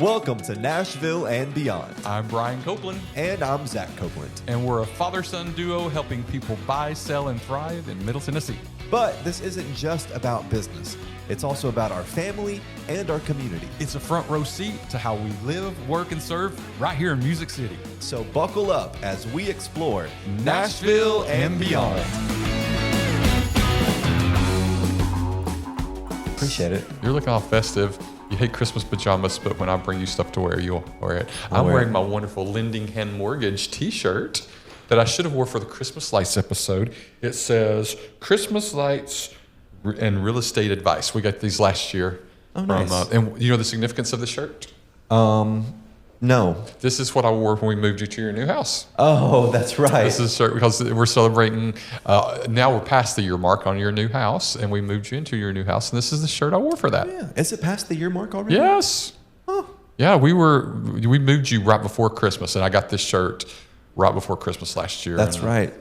Welcome to Nashville and Beyond. I'm Brian Copeland. And I'm Zach Copeland. And we're a father-son duo helping people buy, sell, and thrive in Middle Tennessee. But this isn't just about business. It's also about our family and our community. It's a front row seat to how we live, work, and serve right here in Music City. So buckle up as we explore Nashville and Beyond. Appreciate it. You're looking all festive. You hate Christmas pajamas, but when I bring you stuff to wear, you'll wear it. I'm wearing my wonderful Lendingham Mortgage t-shirt that I should have wore for the Christmas Lights episode. It says Christmas Lights and Real Estate Advice. We got these last year. Oh, nice. And you know the significance of the shirt? No. This is what I wore when we moved you to your new house. Oh, that's right. This is a shirt because we're celebrating. Now we're past the year mark on your new house, and we moved you into your new house, and this is the shirt I wore for that. Yeah. Is it past the year mark already? Yes. Oh. Yeah, we moved you right before Christmas, and I got this shirt right before Christmas last year. That's right.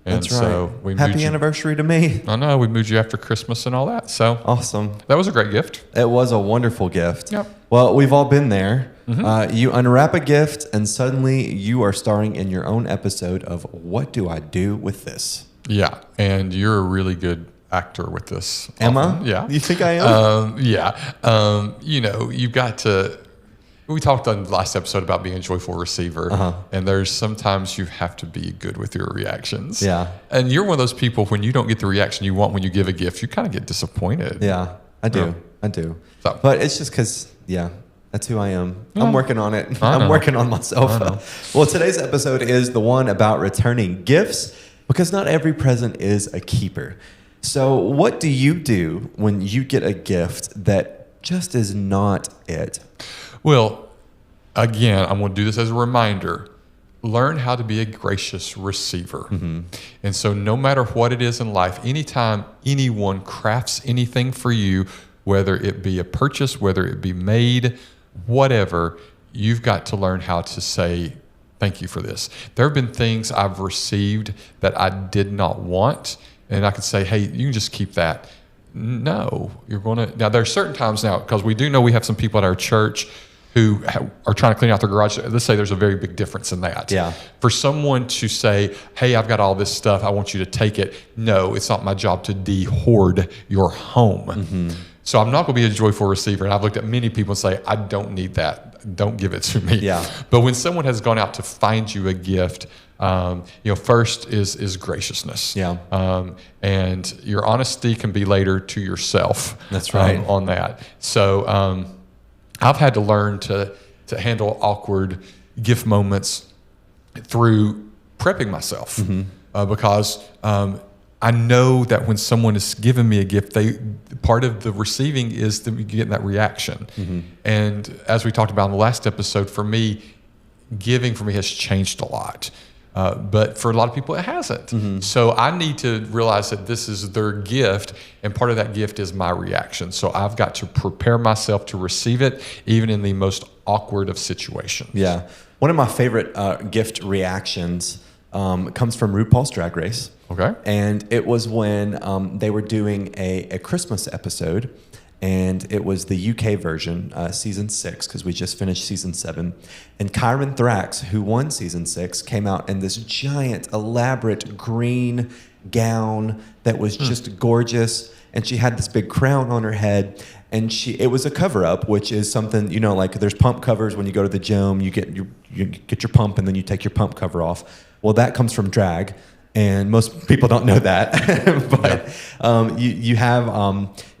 And That's so right. we Happy moved anniversary to me. I know, we moved you after Christmas and all that. So Awesome. that was a great gift. It was a wonderful gift. Yep. Well, we've all been there. Mm-hmm. You unwrap a gift, and suddenly you are starring in your own episode of What Do I Do With This? Yeah, and you're a really good actor with this. Am often. I? Yeah. You think I am? Yeah. You've got to. We talked on the last episode about being a joyful receiver, and there's sometimes you have to be good with your reactions. Yeah. And you're one of those people, when you don't get the reaction you want when you give a gift, you kind of get disappointed. Yeah, I do. Yeah. I do. So- But it's just because, that's who I am. Yeah. I'm working on it. I I'm know. working on myself. Well, today's episode is the one about returning gifts, because not every present is a keeper. So what do you do when you get a gift that just is not it? Well, again, I'm going to do this as a reminder. Learn how to be a gracious receiver. Mm-hmm. And so no matter what it is in life, anytime anyone crafts anything for you, whether it be a purchase, whether it be made, whatever, you've got to learn how to say, thank you for this. There have been things I've received that I did not want, and I could say, hey, you can just keep that. No, you're going to. Now, there are certain times now, because we do know we have some people at our church who are trying to clean out their garage. Let's say there's a very big difference in that. Yeah. For someone to say, hey, I've got all this stuff, I want you to take it. No, it's not my job to de-hoard your home. Mm-hmm. So I'm not going to be a joyful receiver. And I've looked at many people and say, I don't need that. Don't give it to me. Yeah. But when someone has gone out to find you a gift, first is graciousness. Yeah. And your honesty can be later to yourself. That's right. On that. So I've had to learn to handle awkward gift moments through prepping myself, because I know that when someone is giving me a gift, part of the receiving is getting that reaction. Mm-hmm. And as we talked about in the last episode, for me, giving for me has changed a lot. But for a lot of people, it hasn't. Mm-hmm. So I need to realize that this is their gift, and part of that gift is my reaction. So I've got to prepare myself to receive it, even in the most awkward of situations. Yeah. One of my favorite gift reactions comes from RuPaul's Drag Race. Okay. And it was when they were doing a Christmas episode, and it was the UK version, season 6, because we just finished season 7. And Kyron Thrax, who won season 6, came out in this giant, elaborate green gown that was just gorgeous. And she had this big crown on her head. And it was a cover-up, which is something, like there's pump covers when you go to the gym. You get your pump, and then you take your pump cover off. Well, that comes from drag. And most people don't know that, but you have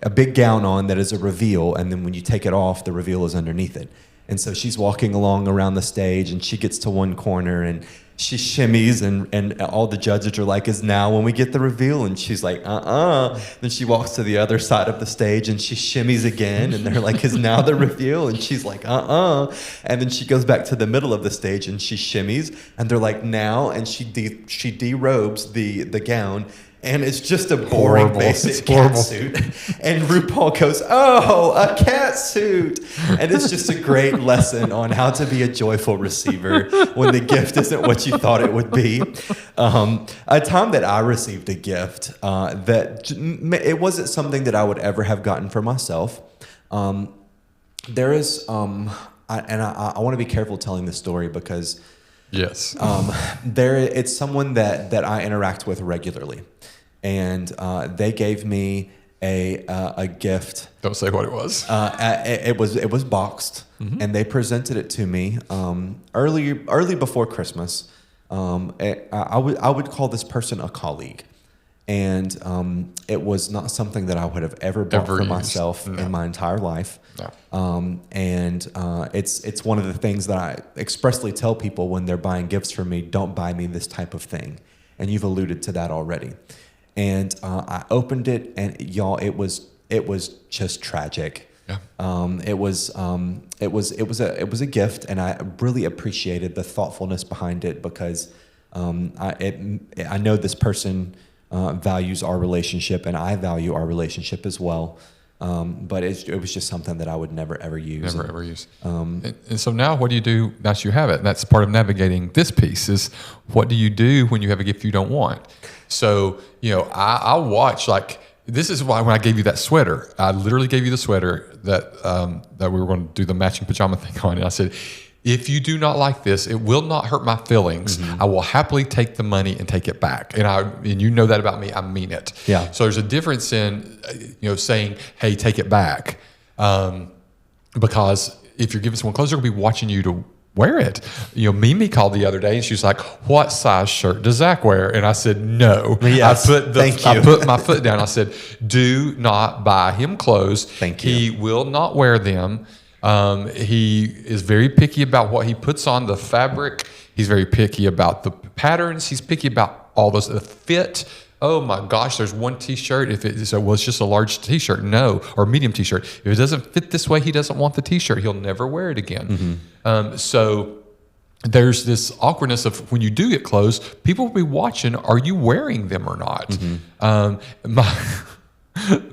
a big gown on that is a reveal, and then when you take it off, the reveal is underneath it. And so she's walking along around the stage, and she gets to one corner, and she shimmies, and all the judges are like, is now when we get the reveal? And she's like, Then she walks to the other side of the stage, and she shimmies again, and they're like, is now the reveal? And she's like, And then she goes back to the middle of the stage, and she shimmies, and they're like, now? And she derobes the gown, and it's just a boring, Horrible. basic cat suit. And RuPaul goes, oh, a cat suit. And it's just a great lesson on how to be a joyful receiver when the gift isn't what you thought it would be. A time that I received a gift that it wasn't something that I would ever have gotten for myself. There is, I want to be careful telling this story because yes, it's someone that I interact with regularly, and they gave me a gift. Don't say what it was. It was boxed, and they presented it to me early before Christmas. I would call this person a colleague, and it was not something that I would have ever bought for myself in my entire life. No. It's one of the things that I expressly tell people when they're buying gifts from me: don't buy me this type of thing. And you've alluded to that already. And I opened it, and y'all, it was just tragic. Yeah. It was a gift, and I really appreciated the thoughtfulness behind it because I know this person values our relationship, and I value our relationship as well. But it was just something that I would never ever use. Never use. And so now, what do you do now that you have it? And that's part of navigating this piece. Is what do you do when you have a gift you don't want? So I watch, like, this is why when I gave you that sweater, I literally gave you the sweater that we were going to do the matching pajama thing on, and I said, if you do not like this, it will not hurt my feelings. I will happily take the money and take it back. And you know that about me. I mean it. Yeah. So there's a difference in saying, hey, take it back, because if you're giving someone clothes, they're going to be watching you to wear it. Mimi called the other day, and she was like, what size shirt does Zach wear? And I said, no. Yes, I put my foot down. I said, do not buy him clothes. Thank you. He will not wear them. He is very picky about what he puts on, the fabric. He's very picky about the patterns. He's picky about all those, the fit. Oh my gosh, there's one t-shirt. If it was just a large t-shirt, no, or medium t-shirt. If it doesn't fit this way, he doesn't want the t-shirt. He'll never wear it again. So there's this awkwardness of when you do get clothes, people will be watching, are you wearing them or not?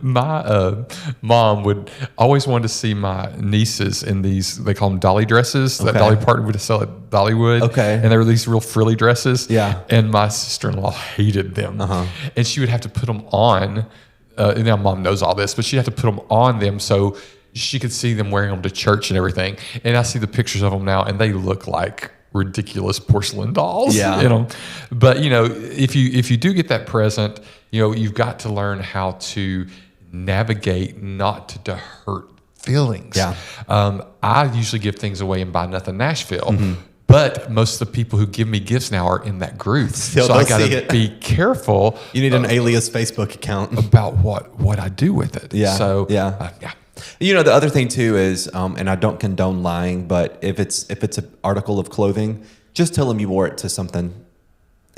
My mom would always want to see my nieces in these, they call them dolly dresses, that Dolly Parton would sell at Dollywood. Okay. And they were these real frilly dresses. Yeah. And my sister-in-law hated them. And she would have to put them on. And now mom knows all this, but she'd have to put them on them so she could see them wearing them to church and everything. And I see the pictures of them now, and they look like ridiculous porcelain dolls. Yeah. But if you do get that present, you've got to learn how to navigate not to hurt feelings. Yeah. I usually give things away in Buy Nothing Nashville. But most of the people who give me gifts now are in that group. So I got to be careful. You need an alias Facebook account about what I do with it. Yeah. So yeah. The other thing too is, and I don't condone lying, but if it's an article of clothing, just tell them you wore it to something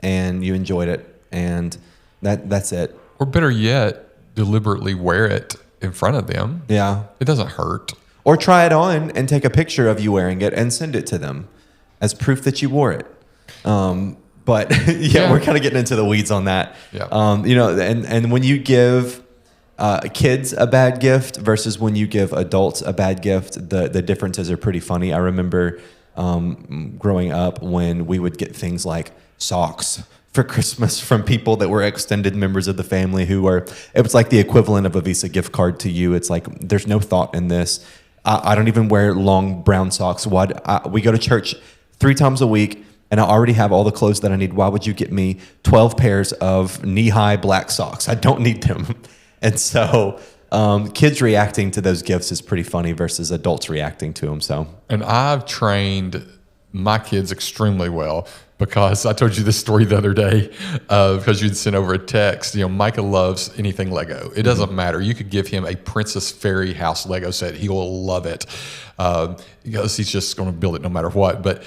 and you enjoyed it, and that's it. Or better yet, deliberately wear it in front of them. Yeah. It doesn't hurt. Or try it on and take a picture of you wearing it and send it to them as proof that you wore it. But we're kind of getting into the weeds on that. Yeah. And when you give kids a bad gift versus when you give adults a bad gift, the differences are pretty funny. I remember growing up when we would get things like socks for Christmas from people that were extended members of the family it was like the equivalent of a Visa gift card to you. It's like, there's no thought in this. I don't even wear long brown socks. We go to church 3 times a week, and I already have all the clothes that I need. Why would you get me 12 pairs of knee-high black socks? I don't need them. And so kids reacting to those gifts is pretty funny versus adults reacting to them. So, and I've trained my kids extremely well, because I told you this story the other day, because you'd sent over a text. Micah loves anything Lego. It doesn't matter. You could give him a Princess Fairy house Lego set. He will love it, because he's just going to build it no matter what. But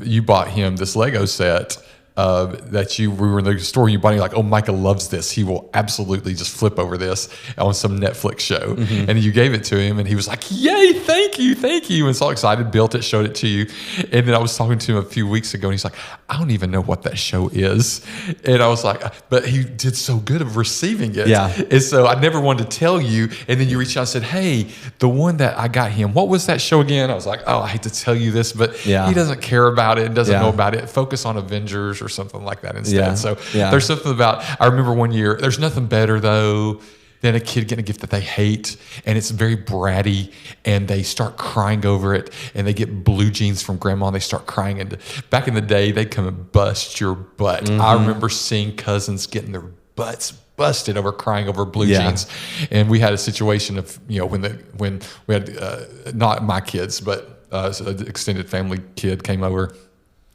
you bought him this Lego set we were in the store, and you bought it, like, oh, Micah loves this. He will absolutely just flip over this on some Netflix show. And you gave it to him, and he was like, yay, thank you. And so excited, built it, showed it to you. And then I was talking to him a few weeks ago, and he's like, I don't even know what that show is. And I was like, but he did so good of receiving it. Yeah. And so I never wanted to tell you. And then you reached out and said, hey, the one that I got him, what was that show again? I was like, oh, I hate to tell you this, but he doesn't care about it, doesn't know about it. Focus on Avengers or something like that instead. So there's something about, I remember one year, there's nothing better though then a kid getting a gift that they hate, and it's very bratty, and they start crying over it, and they get blue jeans from grandma, and they start crying. And back in the day, they'd come and bust your butt. I remember seeing cousins getting their butts busted over crying over blue jeans. And we had a situation of, when we had, not my kids, but an extended family kid came over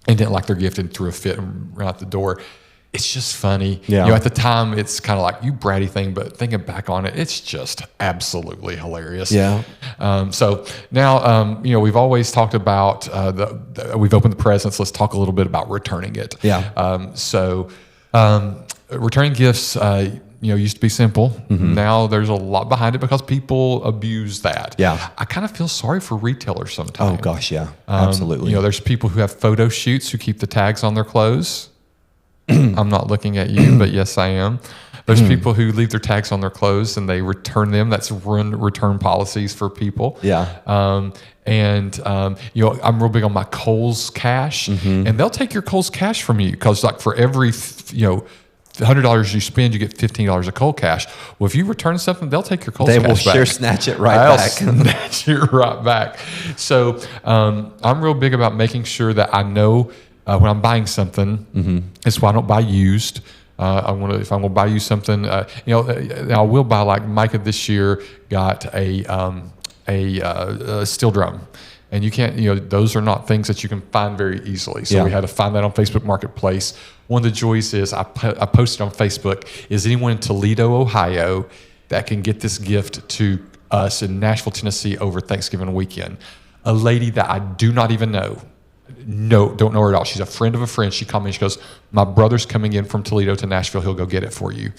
and didn't like their gift and threw a fit and ran out the door. It's just funny. Yeah. At the time, it's kind of like you bratty thing, but thinking back on it, it's just absolutely hilarious. Yeah. So now, we've always talked about we've opened the presents. Let's talk a little bit about returning it. Yeah. Returning gifts, used to be simple. Mm-hmm. Now there's a lot behind it because people abuse that. Yeah. I kind of feel sorry for retailers sometimes. Oh gosh, yeah, absolutely. There's people who have photo shoots who keep the tags on their clothes. I'm not looking at you, but yes, I am. There's people who leave their tags on their clothes and they return them. That's return policies for people. Yeah. I'm real big on my Kohl's cash, and they'll take your Kohl's cash from you because, like, for every $100 you spend, you get $15 of Kohl's cash. Well, if you return something, they'll take your Kohl's cash back. They will sure snatch it back. Snatch it right back. So I'm real big about making sure that I know when I'm buying something. That's why I don't buy used. If I'm going to buy you something, I will buy, like Micah this year got a steel drum. And you can't, those are not things that you can find very easily. So we had to find that on Facebook Marketplace. One of the joys is I posted on Facebook, is anyone in Toledo, Ohio that can get this gift to us in Nashville, Tennessee over Thanksgiving weekend? A lady that I do not even know. No, don't know her at all. She's a friend of a friend. She called me and she goes, my brother's coming in from Toledo to Nashville. He'll go get it for you.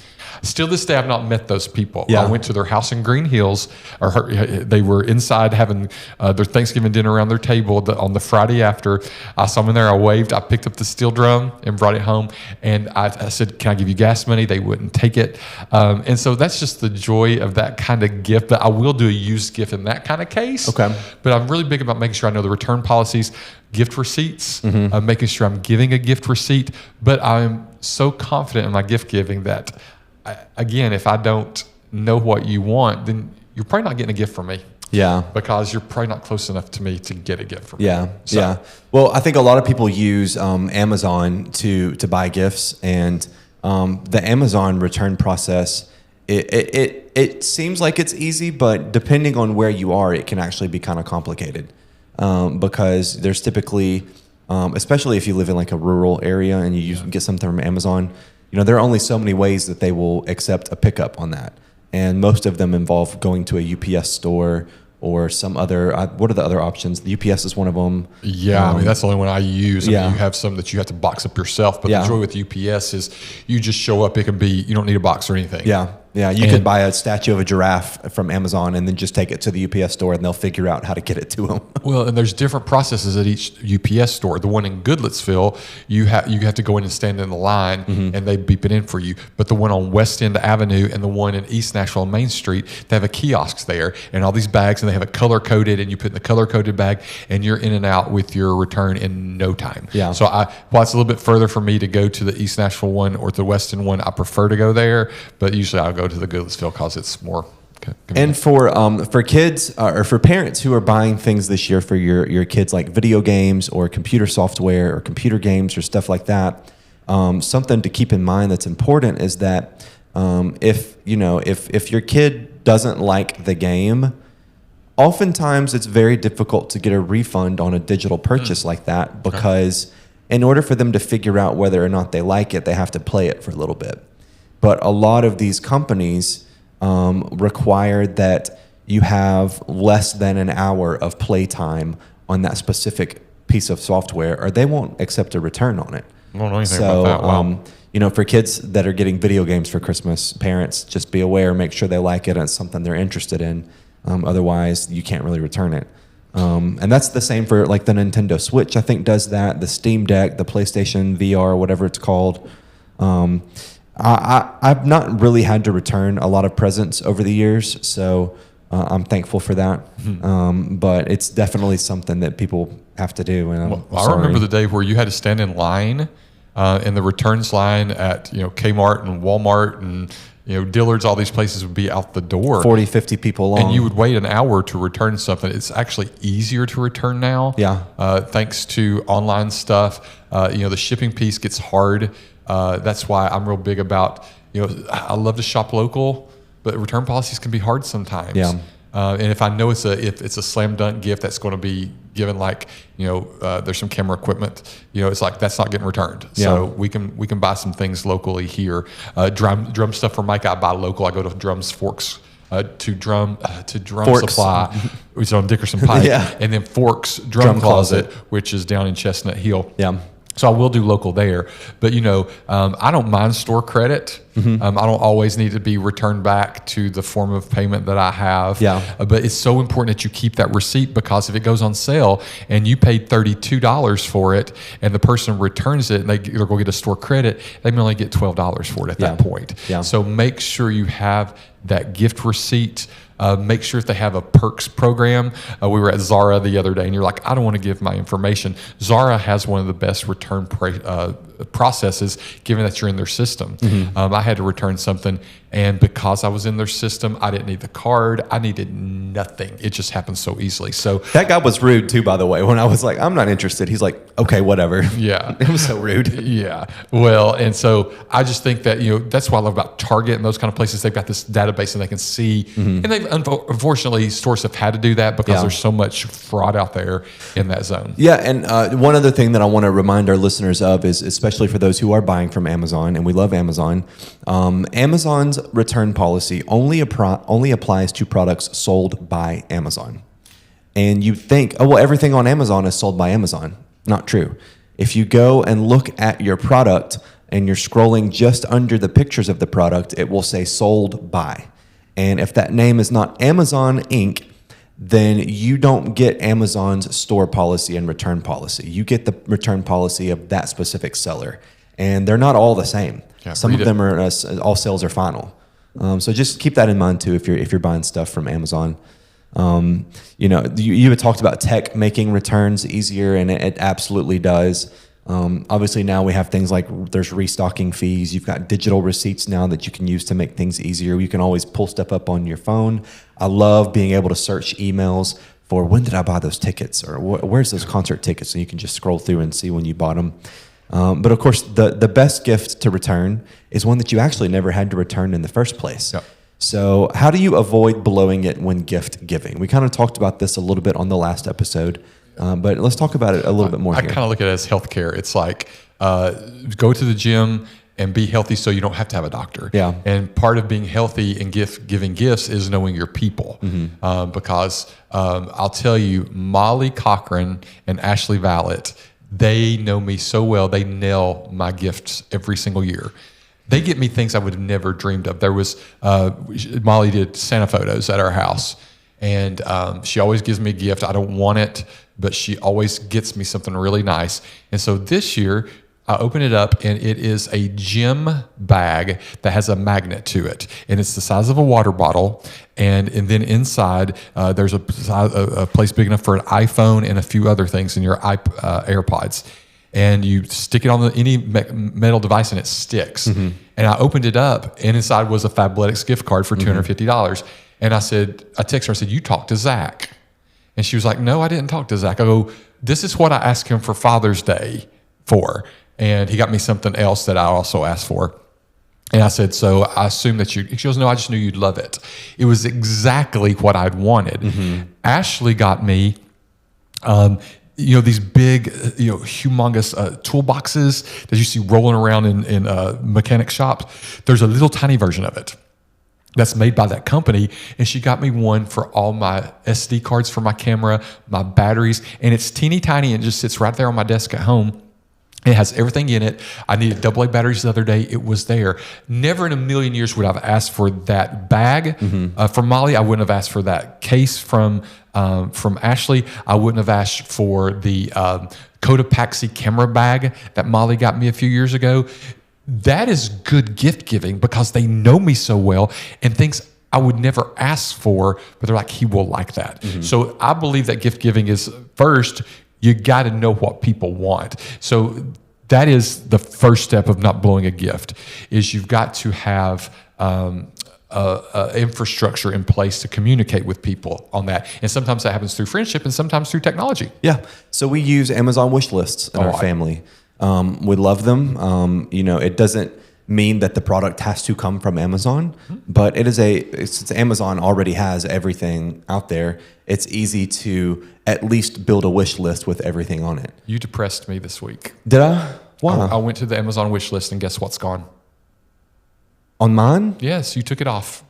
Still this day, I've not met those people. Yeah. I went to their house in Green Hills. They were inside having their Thanksgiving dinner around their table on the Friday after. I saw them in there. I waved. I picked up the steel drum and brought it home. And I said, can I give you gas money? They wouldn't take it. And so that's just the joy of that kind of gift. But I will do a used gift in that kind of case. Okay. But I'm really big about making sure I know the return policies, gift receipts, making sure I'm giving a gift receipt. But I'm so confident in my gift giving that, again, if I don't know what you want, then you're probably not getting a gift from me. Yeah. Because you're probably not close enough to me to get a gift from me. Yeah. So. Yeah. Well, I think a lot of people use Amazon to buy gifts, and the Amazon return process, it seems like it's easy, but depending on where you are, it can actually be kind of complicated. Because there's typically, especially if you live in like a rural area and you get something from Amazon, there are only so many ways that they will accept a pickup on that. And most of them involve going to a UPS store or some other, what are the other options? The UPS is one of them. Yeah, that's the only one I use. You have some that you have to box up yourself, but the joy with UPS is you just show up. It can be, you don't need a box or anything. Yeah. Yeah, you could buy a statue of a giraffe from Amazon and then just take it to the UPS store, and they'll figure out how to get it to them. Well, and there's different processes at each UPS store. The one in Goodlettsville, you have to go in and stand in the line, and they beep it in for you. But the one on West End Avenue and the one in East Nashville on Main Street, they have a kiosks there and all these bags, and they have it color-coded, and you put in the color-coded bag, and you're in and out with your return in no time. Yeah. So while it's a little bit further for me to go to the East Nashville one or the West End one, I prefer to go there, but usually I'll go to the Goodlettsville because it's more convenient. And for kids or for parents who are buying things this year for your kids, like video games or computer software or computer games or stuff like that, something to keep in mind that's important is that if your kid doesn't like the game, oftentimes it's very difficult to get a refund on a digital purchase like that, because in order for them to figure out whether or not they like it, they have to play it for a little bit. But a lot of these companies require that you have less than an hour of playtime on that specific piece of software, or they won't accept a return on it. I don't know anything about that. Wow. For kids that are getting video games for Christmas, parents, just be aware, make sure they like it and it's something they're interested in. Otherwise, you can't really return it. And that's the same for like the Nintendo Switch, I think, does that. The Steam Deck, the PlayStation VR, whatever it's called. I've not really had to return a lot of presents over the years, so I'm thankful for that. But it's definitely something that people have to do. And I remember the day where you had to stand in line, in the returns line at Kmart and Walmart and Dillard's, all these places would be out the door. 40, 50 people long. And you would wait an hour to return something. It's actually easier to return now. Yeah. Thanks to online stuff. The shipping piece gets hard. That's why I'm real big about, I love to shop local, but return policies can be hard sometimes. Yeah. And if I know if it's a slam dunk gift that's going to be given, like, there's some camera equipment, it's like that's not getting returned. Yeah. So we can buy some things locally here. Drum stuff for Mike, I buy local. I go to Drums Forks. To drum Forks. supply, which is on Dickerson Pike, Yeah. and then Forks Drum Closet, which is down in Chestnut Hill. Yeah. So I will do local there, but I don't mind store credit. I don't always need to be returned back to the form of payment that I have. Yeah. But it's so important that you keep that receipt, because if it goes on sale and you paid $32 for it, and the person returns it and they're going to get a store credit, they may only get $12 for it at that point. Yeah. So make sure you have that gift receipt. Make sure if they have a perks program. We were at Zara the other day, and you're like, I don't want to give my information. Zara has one of the best return processes, given that you're in their system. I had to return something, and because I was in their system, I didn't need the card. I needed nothing. It just happened so easily. So that guy was rude too, by the way. When I was like, I'm not interested, he's like, okay, whatever. Yeah. It was so rude. Yeah. Well, and so I just think that, that's what I love about Target and those kind of places. They've got this database and they can see, and they've unfortunately, stores have had to do that because there's so much fraud out there in that zone. Yeah, and one other thing that I want to remind our listeners of is, especially for those who are buying from Amazon, and we love Amazon, Amazon's return policy only applies to products sold by Amazon. And you think, oh, well, everything on Amazon is sold by Amazon. Not true. If you go and look at your product and you're scrolling just under the pictures of the product, it will say sold by. And if that name is not Amazon Inc., then you don't get Amazon's store policy and return policy. You get the return policy of that specific seller. And they're not all the same. Yeah, some of them are all sales are final. So just keep that in mind too if you're buying stuff from Amazon. You had talked about tech making returns easier, and it absolutely does. Obviously now we have things like there's restocking fees. You've got digital receipts now that you can use to make things easier. You can always pull stuff up on your phone. I love being able to search emails for when did I buy those tickets, or where's those concert tickets, and you can just scroll through and see when you bought them. But of course, the best gift to return is one that you actually never had to return in the first place. Yep. So how do you avoid blowing it when gift giving? We kind of talked about this a little bit on the last episode, but let's talk about it a little bit more I here. kind of look at it as healthcare. It's like go to the gym and be healthy so you don't have to have a doctor. Yeah. And part of being healthy and giving gifts is knowing your people. Because I'll tell you, Molly Cochran and Ashley Vallet, they know me so well. They nail my gifts every single year. They get me things I would have never dreamed of. There was, Molly did Santa photos at our house, and she always gives me a gift. I don't want it, but she always gets me something really nice. And so this year, I open it up, and it is a gym bag that has a magnet to it, and it's the size of a water bottle. And then inside, there's a place big enough for an iPhone and a few other things in your AirPods. And you stick it on any metal device, and it sticks. And I opened it up, and inside was a Fabletics gift card for $250. And I texted her, I said, "You talked to Zach?" And she was like, "No, I didn't talk to Zach." I go, "This is what I asked him for Father's Day for." And he got me something else that I also asked for. And I said, "So I assume that you," she goes, "No, I just knew you'd love it." It was exactly what I'd wanted. Ashley got me, these big, humongous toolboxes that you see rolling around in mechanic shops. There's a little tiny version of it that's made by that company, and she got me one for all my SD cards for my camera, my batteries, and it's teeny tiny and just sits right there on my desk at home. It has everything in it. I needed AA batteries the other day. It was there. Never in a million years would I have asked for that bag from Molly. I wouldn't have asked for that case from Ashley. I wouldn't have asked for the Cotopaxi camera bag that Molly got me a few years ago. That is good gift giving because they know me so well, and things I would never ask for, but they're like, he will like that. So I believe that gift giving is first, you got to know what people want. So that is the first step of not blowing a gift, is you've got to have infrastructure in place to communicate with people on that. And sometimes that happens through friendship and sometimes through technology. Yeah. So we use Amazon wish lists in our family. We love them. It doesn't mean that the product has to come from Amazon, but since Amazon already has everything out there, it's easy to at least build a wish list with everything on it. You depressed me this week. Did I? Wow. I went to the Amazon wish list and guess what's gone? On mine? Yes, you took it off.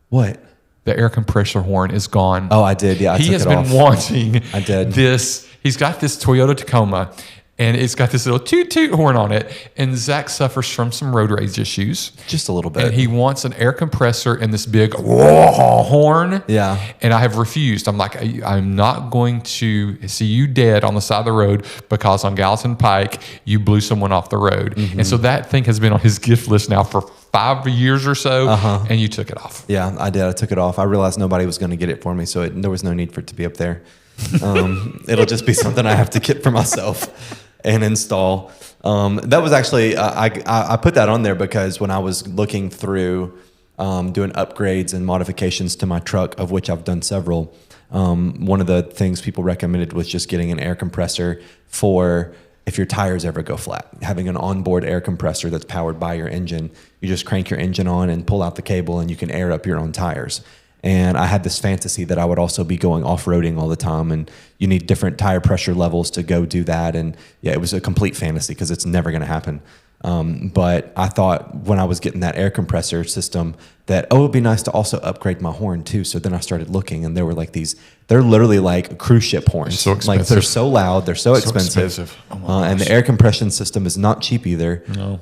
What? The air compressor horn is gone. Oh, I did. Yeah, I took it off. He has been wanting I did. this. He's got this Toyota Tacoma, and it's got this little toot-toot horn on it. And Zach suffers from some road rage issues. Just a little bit. And he wants an air compressor and this big horn. Yeah. And I have refused. I'm like, I'm not going to see you dead on the side of the road because on Gallatin Pike, you blew someone off the road. Mm-hmm. And so that thing has been on his gift list now for 5 years or so, and you took it off. Yeah, I did. I took it off. I realized nobody was going to get it for me, so there was no need for it to be up there. It'll just be something I have to get for myself and install. That was actually, I put that on there because when I was looking through doing upgrades and modifications to my truck, of which I've done several, one of the things people recommended was just getting an air compressor for if your tires ever go flat. Having an onboard air compressor that's powered by your engine, you just crank your engine on and pull out the cable and you can air up your own tires. And I had this fantasy that I would also be going off-roading all the time, and you need different tire pressure levels to go do that. And yeah, it was a complete fantasy because it's never going to happen. But I thought when I was getting that air compressor system that, it would be nice to also upgrade my horn too. So then I started looking, and there were like they're literally like cruise ship horns. So expensive. Like they're so loud, they're so expensive. Oh and the air compression system is not cheap either. No.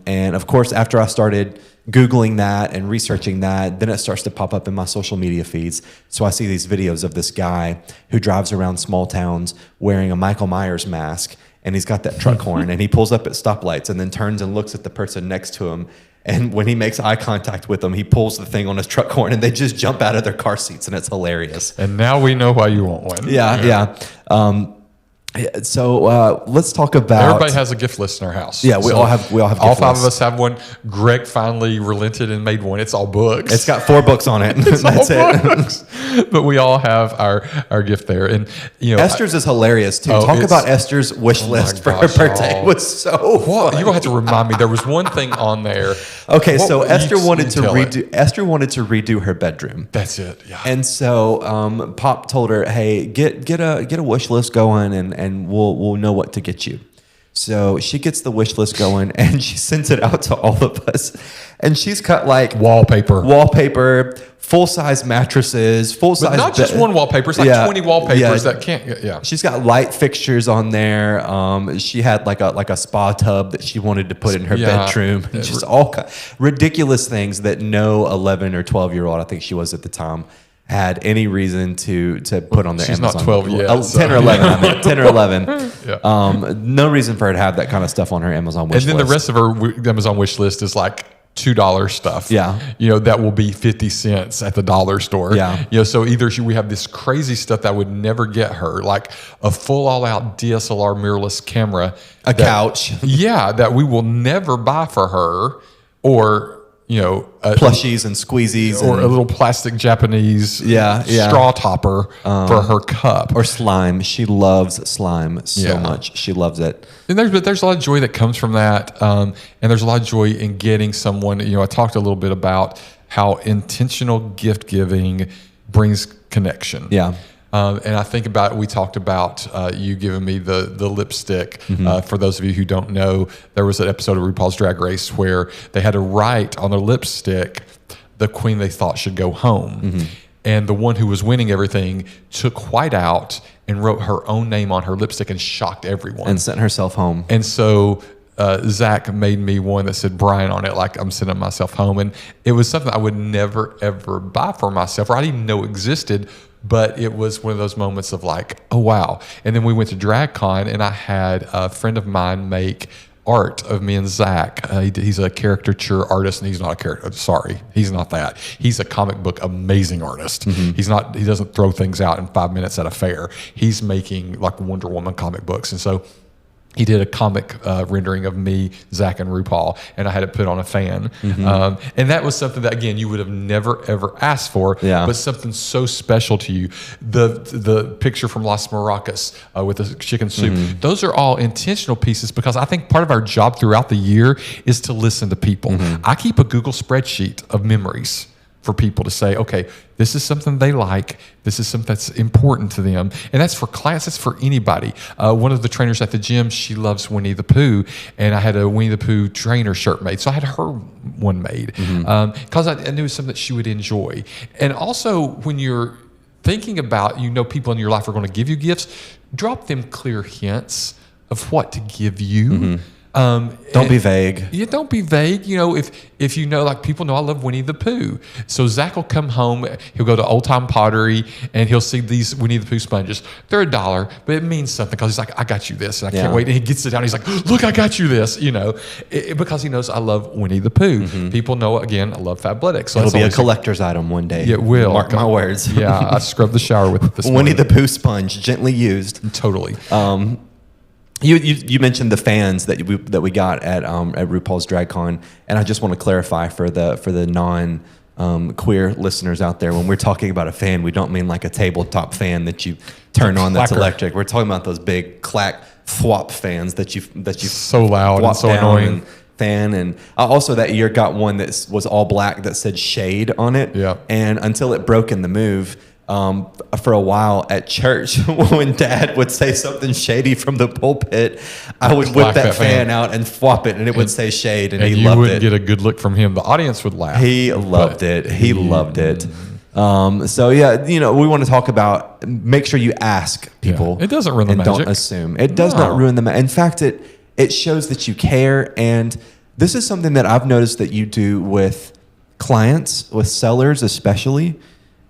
And of course, after I started Googling that and researching that, then it starts to pop up in my social media feeds. So I see these videos of this guy who drives around small towns wearing a Michael Myers mask, and he's got that truck horn, and he pulls up at stoplights and then turns and looks at the person next to him. And when he makes eye contact with them, he pulls the thing on his truck horn, and they just jump out of their car seats, and it's hilarious. And now we know why you want one. Yeah. So let's talk about. Everybody has a gift list in our house. Yeah, we all have. Gift all 5 lists. of us have one. Greg finally relented and made one. It's all books. It's got 4 books on it. It's That's all it. books. But we all have our gift there, and Esther's is hilarious too. Talk about Esther's wish list for her birthday. It was so fun. You're gonna have to remind me. There was one thing on there. Okay, so Esther wanted to redo her bedroom. That's it. Yeah. And so Pop told her, "Hey, get a wish list going, and we'll know what to get you." So she gets the wish list going, and she sends it out to all of us. And she's cut like wallpaper, full-size mattresses, full-size. But not just one wallpaper. It's like 20 wallpapers that can't. Yeah. She's got light fixtures on there. She had like a spa tub that she wanted to put in her bedroom. Just all ridiculous things that no 11 or 12-year-old, I think she was at the time, had any reason to put on their Amazon. She's not 12 yet. 10 or 11, I mean. 10 or 11. Yeah. No reason for her to have that kind of stuff on her Amazon wish list. And then the rest of her Amazon wish list is like $2 stuff. Yeah. That will be 50 cents at the dollar store. Yeah. So either we have this crazy stuff that would never get her, like a full all-out DSLR mirrorless camera. Couch. Yeah, that we will never buy for her, or plushies and squeezies, or a little plastic Japanese straw topper for her cup, or slime. She loves slime so much. She loves it. And there's a lot of joy that comes from that, and there's a lot of joy in getting someone. I talked a little bit about how intentional gift giving brings connection. Yeah. And I think we talked about you giving me the lipstick. Mm-hmm. For those of you who don't know, there was an episode of RuPaul's Drag Race where they had to write on their lipstick the queen they thought should go home. Mm-hmm. And the one who was winning everything took white out and wrote her own name on her lipstick and shocked everyone. And sent herself home. And so Zach made me one that said Brian on it, like I'm sending myself home. And it was something I would never, ever buy for myself, or I didn't even know existed. But it was one of those moments of like, oh, wow. And then we went to DragCon, and I had a friend of mine make art of me and Zach. He's a caricature artist, and he's not a character. Sorry, he's not that. He's a comic book amazing artist. Mm-hmm. He doesn't throw things out in 5 minutes at a fair. He's making like Wonder Woman comic books. And so he did a comic rendering of me, Zach, and RuPaul, and I had it put on a fan. And that was something that, again, you would have never, ever asked for, but something so special to you. The picture from Las Maracas with the chicken soup, those are all intentional pieces, because I think part of our job throughout the year is to listen to people. I keep a Google spreadsheet of memories for people to say, okay, this is something they like. This is something that's important to them. And that's for clients. That's for anybody. One of the trainers at the gym, she loves Winnie the Pooh. And I had a Winnie the Pooh trainer shirt made. So I had her one made because I knew it was something that she would enjoy. And also, when you're thinking about, people in your life are going to give you gifts, drop them clear hints of what to give you. Don't be vague. Yeah, don't be vague. If like people know I love Winnie the Pooh. So Zach will come home, he'll go to Old Time Pottery, and he'll see these Winnie the Pooh sponges. They're $1, but it means something, because he's like, I got you this, and I can't wait. And he gets it down, he's like, look, I got you this, because he knows I love Winnie the Pooh. People know, again, I love Fabletics. So it'll be a collector's item one day. It will. Mark my words. Yeah, I scrubbed the shower with it this Winnie morning. the Pooh sponge, gently used. Totally. You mentioned the fans that we got at RuPaul's DragCon, and I just want to clarify for the non queer listeners out there, when we're talking about a fan, we don't mean like a tabletop fan that you turn on that's electric. We're talking about those big clack thwop fans that you so loud and so annoying. Fan. And I also that year got one that was all black that said shade on it. Yeah. And until it broke in the move, for a while at church, when Dad would say something shady from the pulpit, I would whip that fan out and flop it, and it would say shade, and he loved it. You wouldn't get a good look from him. The audience would laugh. He loved it. He loved it. So yeah, we want to talk about, make sure you ask people. It doesn't ruin the magic. Don't assume. It does not ruin the magic. In fact, it shows that you care, and this is something that I've noticed that you do with clients, with sellers especially.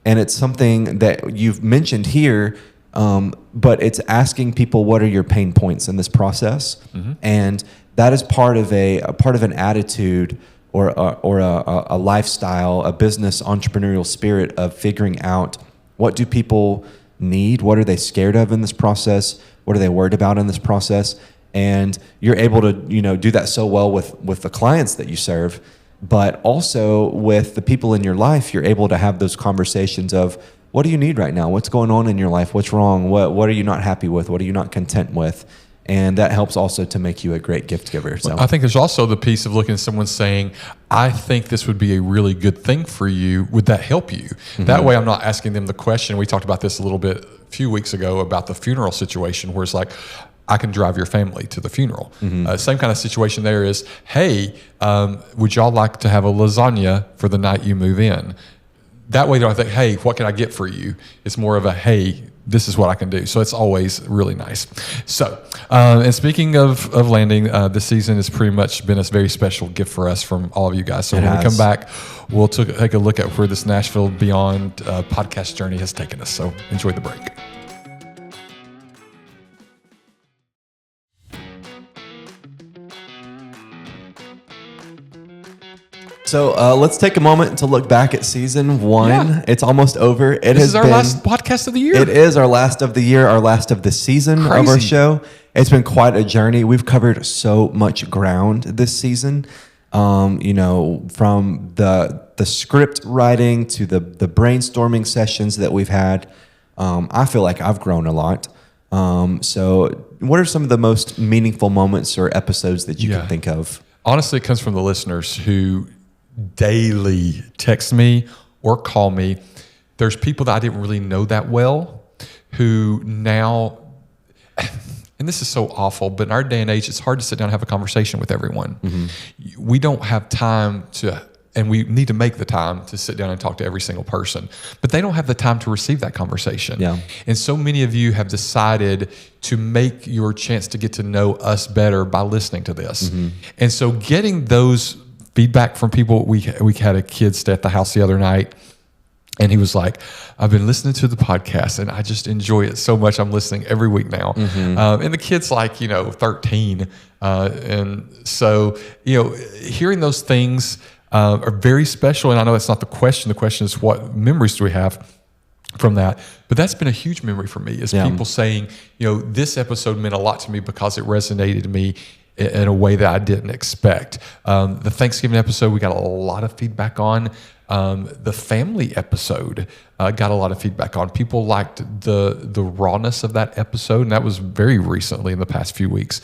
And it's something that you've mentioned here, but it's asking people, what are your pain points in this process? And that is part of an attitude or a lifestyle, a business entrepreneurial spirit of figuring out, what do people need? What are they scared of in this process? What are they worried about in this process? And you're able to do that so well with the clients that you serve. But also with the people in your life, you're able to have those conversations of, what do you need right now? What's going on in your life? What's wrong? What are you not happy with? What are you not content with? And that helps also to make you a great gift giver. So I think there's also the piece of looking at someone saying, I think this would be a really good thing for you. Would that help you? That way I'm not asking them the question. We talked about this a little bit a few weeks ago about the funeral situation, where it's like, I can drive your family to the funeral. Same kind of situation there is, hey, would y'all like to have a lasagna for the night you move in? That way they don't think, hey, what can I get for you? It's more of a, hey, this is what I can do. So it's always really nice. So, and speaking of landing, this season has pretty much been a very special gift for us from all of you guys. So when we come back, we'll take a look at where this Nashville Beyond podcast journey has taken us. So enjoy the break. So let's take a moment to look back at season 1. Yeah. It's almost over. This is our last podcast of the year. It is our last of the year, our last of the season of our show. It's been quite a journey. We've covered so much ground this season. From the script writing to the brainstorming sessions that we've had. I feel like I've grown a lot. So what are some of the most meaningful moments or episodes that you can think of? Honestly, it comes from the listeners who daily text me or call me. There's people that I didn't really know that well who now, and this is so awful, but in our day and age, it's hard to sit down and have a conversation with everyone. We don't have time to, and we need to make the time to sit down and talk to every single person, but they don't have the time to receive that conversation. Yeah. And so many of you have decided to make your chance to get to know us better by listening to this. And so getting those feedback from people, we had a kid stay at the house the other night, and he was like, I've been listening to the podcast and I just enjoy it so much. I'm listening every week now. And the kid's like, 13. And so, hearing those things are very special. And I know that's not the question. The question is, what memories do we have from that. But that's been a huge memory for me is people saying, this episode meant a lot to me because it resonated to me in a way that I didn't expect. The Thanksgiving episode, we got a lot of feedback on. The family episode got a lot of feedback on. People liked the rawness of that episode, and that was very recently in the past few weeks.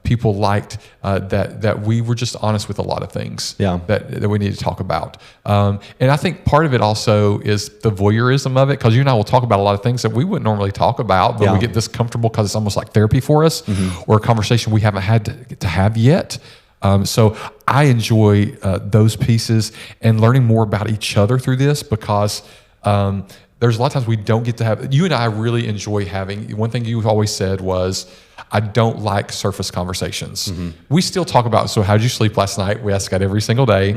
People liked that we were just honest with a lot of things that we need to talk about. And I think part of it also is the voyeurism of it, because you and I will talk about a lot of things that we wouldn't normally talk about, but we get this comfortable because it's almost like therapy for us, or a conversation we haven't had to have yet. So I enjoy those pieces and learning more about each other through this, because there's a lot of times we don't get to have. You and I really enjoy having. One thing you've always said was, I don't like surface conversations. We still talk about, so how did you sleep last night? We ask that every single day.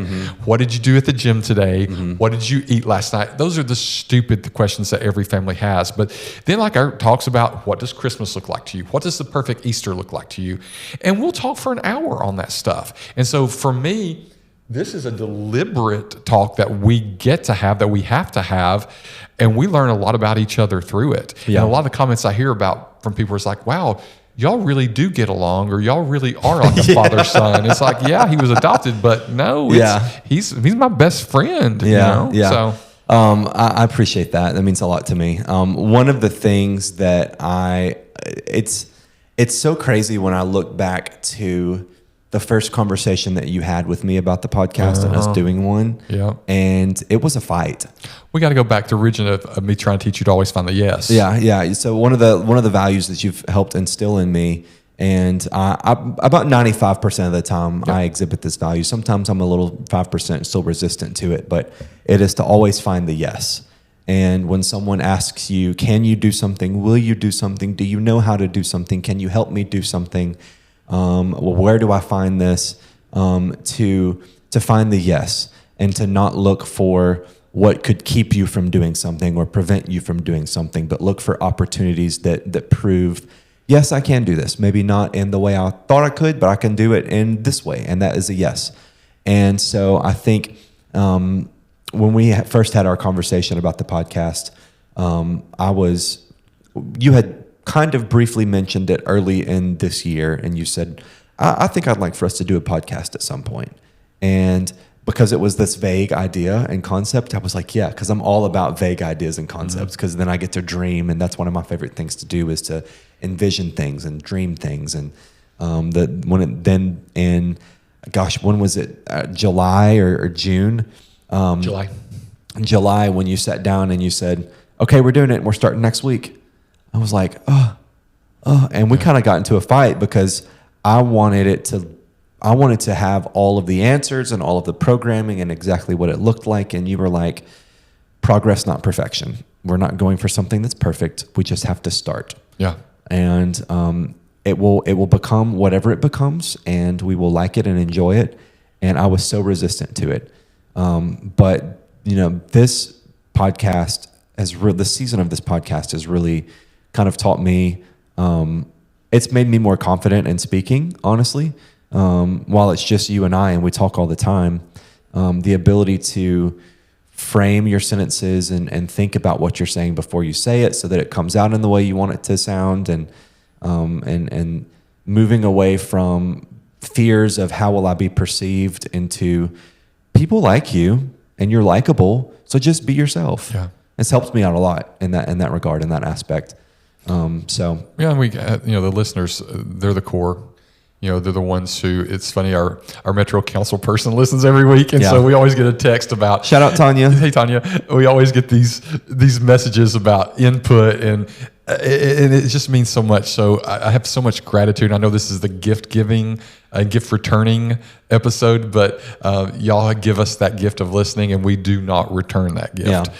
What did you do at the gym today? What did you eat last night? Those are the stupid questions that every family has. But then our talks about, what does Christmas look like to you? What does the perfect Easter look like to you? And we'll talk for an hour on that stuff. And so for me, this is a deliberate talk that we get to have, that we have to have, and we learn a lot about each other through it. And a lot of the comments I hear about from people is like, wow, y'all really do get along, or y'all really are like a father-son. It's like, yeah, he was adopted, but no, he's my best friend. So I appreciate that. That means a lot to me. One of the things that it's so crazy when I look back to the first conversation that you had with me about the podcast and us doing one. And it was a fight. We got to go back to the origin of me trying to teach you to always find the yes. Yeah. So one of the values that you've helped instill in me, and I about 95% of the time I exhibit this value. Sometimes I'm a little 5% still resistant to it, but it is to always find the yes. And when someone asks you, can you do something? Will you do something? Do you know how to do something? Can you help me do something? Where do I find this? To find the yes, and to not look for what could keep you from doing something or prevent you from doing something, but look for opportunities that prove, yes, I can do this. Maybe not in the way I thought I could, but I can do it in this way, and that is a yes. And so I think when we first had our conversation about the podcast, you had kind of briefly mentioned it early in this year, and you said, I think I'd like for us to do a podcast at some point. And because it was this vague idea and concept, I was like, yeah, because I'm all about vague ideas and concepts, because then I get to dream, and that's one of my favorite things to do, is to envision things and dream things. And when was it? July or June? July, when you sat down and you said, okay, we're doing it, and we're starting next week. I was like, and we kind of got into a fight because I wanted to have all of the answers and all of the programming and exactly what it looked like. And you were like, progress, not perfection. We're not going for something that's perfect. We just have to start. Yeah. And it will become whatever it becomes, and we will like it and enjoy it. And I was so resistant to it. But this podcast the season of this podcast has really kind of taught me, it's made me more confident in speaking, honestly. While it's just you and I, and we talk all the time, the ability to frame your sentences and think about what you're saying before you say it, so that it comes out in the way you want it to sound, and moving away from fears of how will I be perceived into people like you and you're likable, so just be yourself. Yeah. It's helped me out a lot in that regard, in that aspect. And we the listeners, they're the core. They're the ones who, it's funny, our Metro Council person listens every week. And so we always get a text about, shout out Tanya. Hey Tanya. We always get these messages about input, and it just means so much. So I have so much gratitude. I know this is the gift giving and gift returning episode, but y'all give us that gift of listening, and we do not return that gift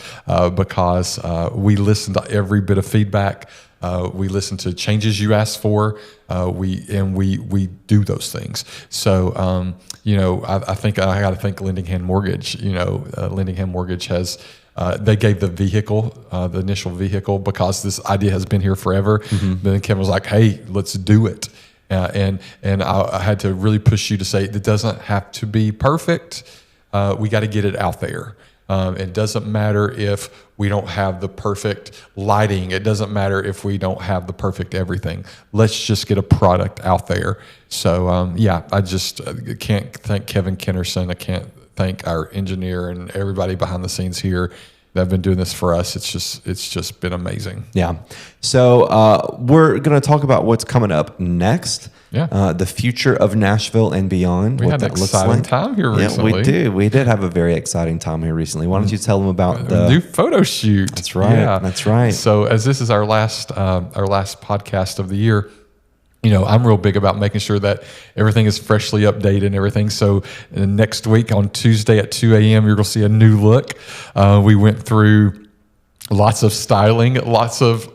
because we listen to every bit of feedback. We listen to changes you ask for. We do those things. So, I think I got to thank Lendingham Mortgage. Lendingham Mortgage has, they gave the vehicle, the initial vehicle, because this idea has been here forever. Then Kevin was like, hey, let's do it. And I had to really push you to say, it doesn't have to be perfect. We got to get it out there. It doesn't matter if we don't have the perfect lighting. It doesn't matter if we don't have the perfect everything. Let's just get a product out there. So, I just can't thank Kevin Kennerson. I can't thank our engineer and everybody behind the scenes here that have been doing this for us. It's just been amazing. Yeah. So we're going to talk about what's coming up next. Yeah. The future of Nashville and beyond. We had an exciting time here recently. Yeah, we did. We did have a very exciting time here recently. Why don't you tell them about the new photo shoot? That's right. Yeah. That's right. So as this is our last podcast of the year, I'm real big about making sure that everything is freshly updated and everything. So next week on Tuesday at 2 a.m., you're going to see a new look. We went through lots of styling, lots of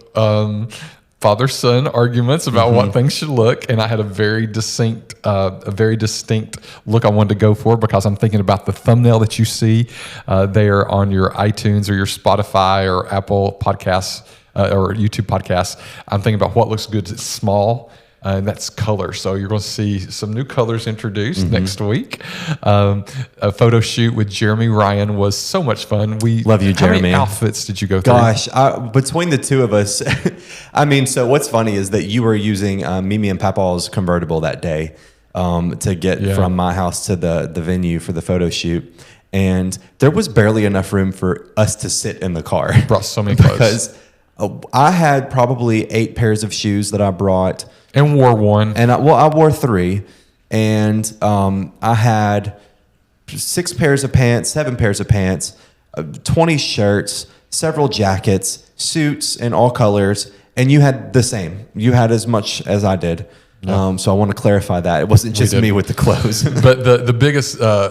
father-son arguments about what things should look, and I had a very distinct look I wanted to go for, because I'm thinking about the thumbnail that you see there on your iTunes or your Spotify or Apple Podcasts or YouTube Podcasts. I'm thinking about what looks good. It's small. And that's color. So you're going to see some new colors introduced next week. A photo shoot with Jeremy Ryan was so much fun. We love you, Jeremy. How many outfits did you go through? Gosh, between the two of us, so what's funny is that you were using Mimi and Papaw's convertible that day to get from my house to the venue for the photo shoot. And there was barely enough room for us to sit in the car. Brought so many clothes. Because I had probably 8 pairs of shoes that I brought. And wore one. And I wore 3. And I had 6 pairs of pants, 7 pairs of pants, 20 shirts, several jackets, suits in all colors. And you had the same. You had as much as I did. Yeah. So I want to clarify that. It wasn't just me with the clothes. But the biggest was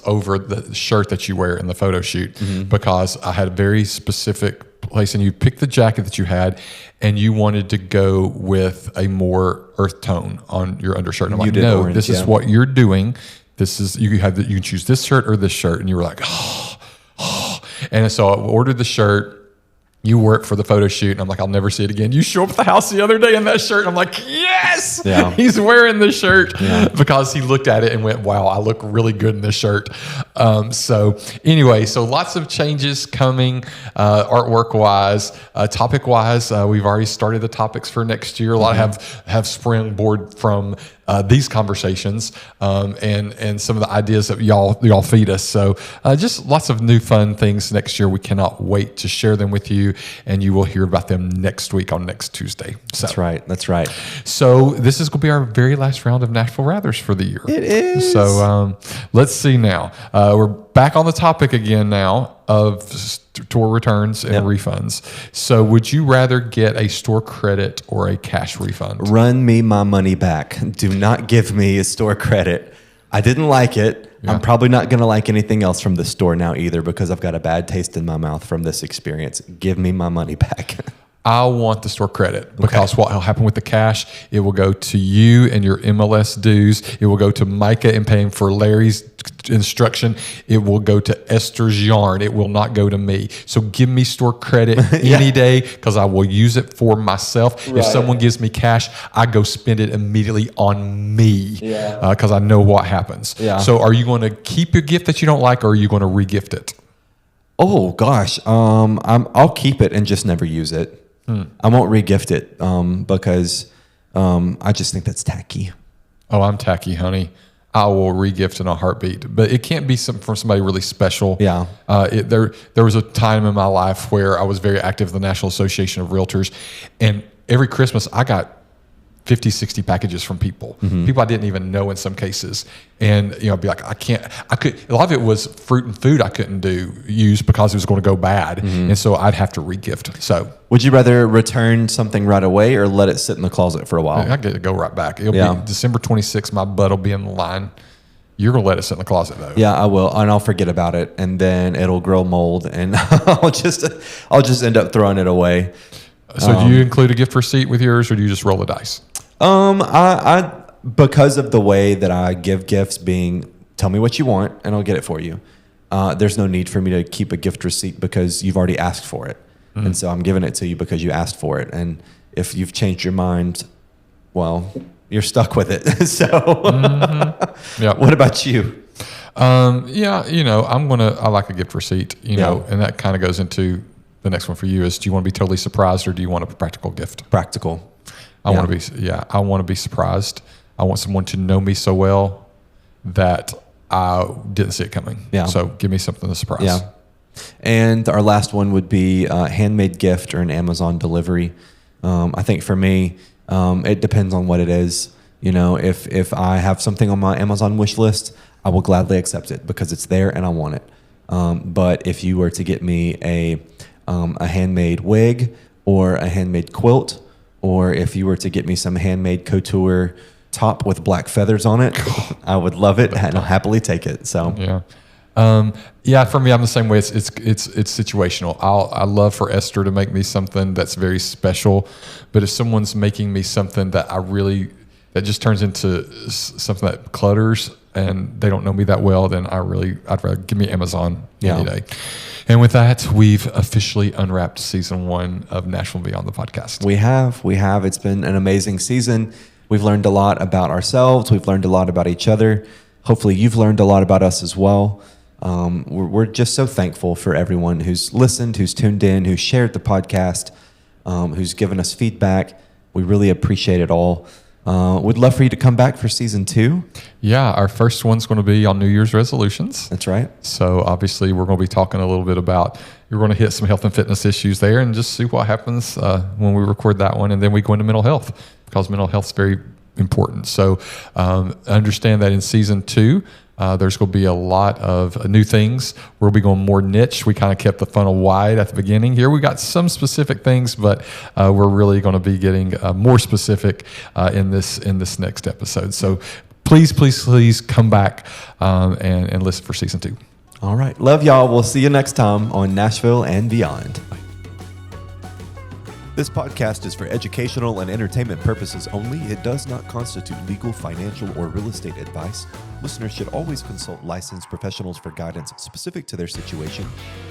over the shirt that you wear in the photo shoot, because I had a very specific place, and you picked the jacket that you had, and you wanted to go with a more earth tone on your undershirt. And I'm like, no, orange, this is what you're doing. This is you can choose this shirt or this shirt, and you were like, oh. And so I ordered the shirt. You wore it for the photo shoot, and I'm like, I'll never see it again. You show up at the house the other day in that shirt, and I'm like, yes, he's wearing this shirt, because he looked at it and went, wow, I look really good in this shirt. So lots of changes coming, artwork-wise, topic-wise. We've already started the topics for next year. A lot have springboard from these conversations and some of the ideas that y'all feed us. So just lots of new fun things next year. We cannot wait to share them with you, and you will hear about them next week on next Tuesday. So, That's right. So this is going to be our very last round of Nashville Rathers for the year. It is. So let's see now. We're back on the topic again now of store returns and refunds. So would you rather get a store credit or a cash refund? Run me my money back. Do not give me a store credit. I didn't like it. Yeah. I'm probably not going to like anything else from the store now either, because I've got a bad taste in my mouth from this experience. Give me my money back. I want the store credit, because what will happen with the cash, it will go to you and your MLS dues. It will go to Micah in paying for Larry's instruction. It will go to Esther's yarn. It will not go to me. So give me store credit any day, because I will use it for myself. Right. If someone gives me cash, I go spend it immediately on me, because I know what happens. Yeah. So are you going to keep your gift that you don't like, or are you going to re-gift it? Oh, gosh. I'll keep it and just never use it. I won't re-gift it because I just think that's tacky. Oh, I'm tacky, honey. I will re-gift in a heartbeat, but it can't be from somebody really special. Yeah. There was a time in my life where I was very active in the National Association of Realtors, and every Christmas I got 50, 60 packages from people I didn't even know in some cases. And, I'd be like, a lot of it was fruit and food I couldn't use because it was going to go bad. And so I'd have to re-gift. So would you rather return something right away or let it sit in the closet for a while? I get to go right back. It'll be December 26th. My butt will be in the line. You're going to let it sit in the closet, though. Yeah, I will. And I'll forget about it. And then it'll grow mold, and I'll just end up throwing it away. So do you include a gift receipt with yours, or do you just roll the dice? I because of the way that I give gifts, being tell me what you want and I'll get it for you. There's no need for me to keep a gift receipt because you've already asked for it. And so I'm giving it to you because you asked for it. And if you've changed your mind, well, you're stuck with it. So what about you? Yeah, I like a gift receipt, and that kind of goes into the next one for you is, do you want to be totally surprised or do you want a practical gift? Practical. I want to be surprised. I want someone to know me so well that I didn't see it coming. Yeah. So give me something to surprise. Yeah. And our last one would be a handmade gift or an Amazon delivery. I think for me, it depends on what it is. If I have something on my Amazon wish list, I will gladly accept it because it's there and I want it. But if you were to get me a handmade wig or a handmade quilt, or if you were to get me some handmade couture top with black feathers on it, I would love it and I'll happily take it. So yeah. For me, I'm the same way. It's situational. I love for Esther to make me something that's very special, but if someone's making me something that that just turns into something that clutters and they don't know me that well, then I'd rather give me Amazon any day. And with that, we've officially unwrapped season 1 of Nashville and Beyond, the podcast. We have. It's been an amazing season. We've learned a lot about ourselves. We've learned a lot about each other. Hopefully you've learned a lot about us as well. We're just so thankful for everyone who's listened, who's tuned in, who's shared the podcast, who's given us feedback. We really appreciate it all. We'd love for you to come back for season 2. Yeah, our first one's going to be on New Year's resolutions. That's right. So obviously we're going to be talking a little bit about, you're going to hit some health and fitness issues there and just see what happens when we record that one. And then we go into mental health because mental health is very important. So understand that in season 2, there's going to be a lot of new things. We'll be going more niche. We kind of kept the funnel wide at the beginning. Here we got some specific things, but we're really going to be getting more specific in this next episode. So please come back and listen for season 2. All right. Love y'all. We'll see you next time on Nashville and Beyond. This podcast is for educational and entertainment purposes only. It does not constitute legal, financial, or real estate advice. Listeners should always consult licensed professionals for guidance specific to their situation.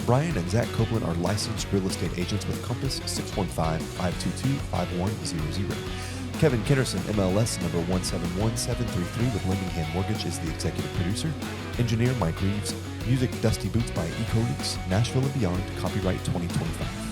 Brian and Zach Copeland are licensed real estate agents with Compass 615-522-5100. Kevin Kinnerson, MLS number 171733 with Lemingham Mortgage, is the executive producer. Engineer Mike Reeves. Music Dusty Boots by Eco Leaks. Nashville and Beyond, copyright 2025.